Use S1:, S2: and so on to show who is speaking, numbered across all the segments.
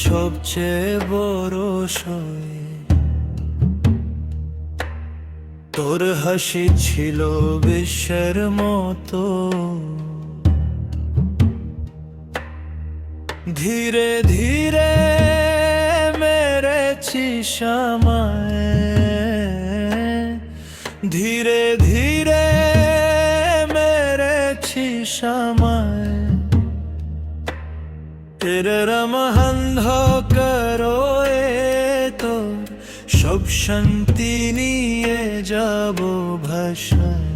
S1: সবচেয়ে বড় সই। তোর হাসি ছিল বিশ্বের মতো, ধীরে ধীরে মেরেছিস আমায়, ধীরে ধীরে মেরেছিস আমায়। তেরে রমহন্ধ করো তোর সব শান্তি নিয়ে যাব ভাষায়।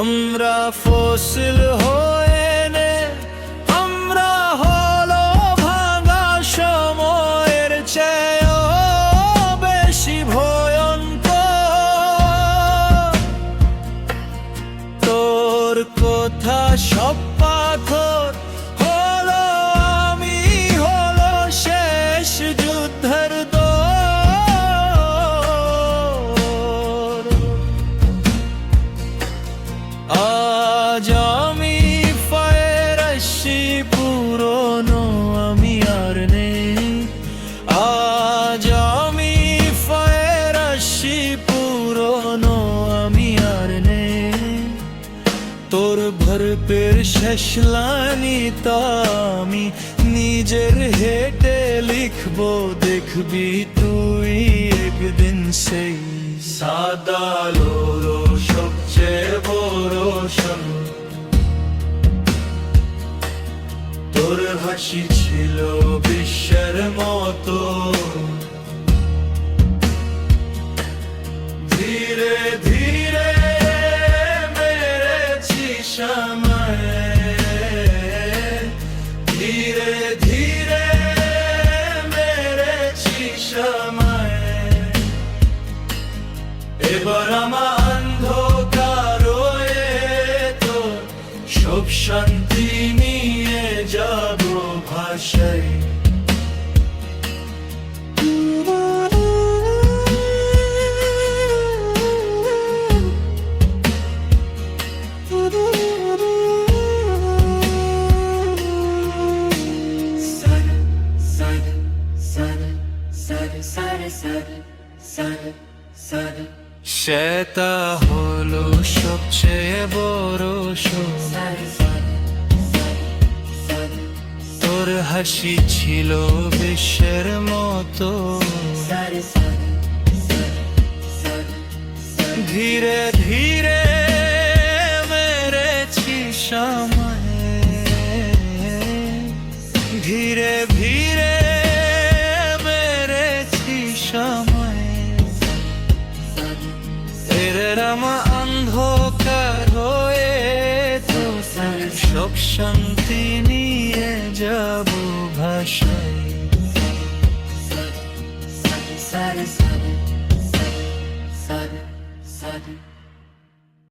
S1: আমরা ফসিল হয়ে নে, আমরা হলো ভাঙা সময়ের চেয়েও বেশি ভয়ঙ্কর। তোর কথা সব পাথর হলো, আমি হলো শেষ যুদ্ধের দৌড়। আজ আমি ফায়ার আসি পুরনো, আমি আর নেই। আজ আমি ফায়ার আসি পুরনো, আমি আর নেই। তোর ভরপের শেষ লাইনটা আমি নিজের হেঁটে লিখবো, দেখবি তুই একদিন সেই সাদা লোলো সবচেয়ে বড় সই। তোর হাসি ছিল বিশ্বের মতো, ধীরে ধীরে মেরেছিস আমায়, ধীরে ধীরে মেরেছিস আমায়। এবার আমার অন্ধকার তোর সব শান্তি নিয়ে যাব ভাষায়। সেটা হলো সবচেয়ে বড় সই। তোর হাসি ছিল বিশ্বের মতো, ধীরে ধীরে মেরেছিস আমায়, ধীরে ধীরে মেরেছিস আমায়। তেরে রম অন্ধকার হয়ে তোর সব শান্তি নিয়ে যাব ভাষায়।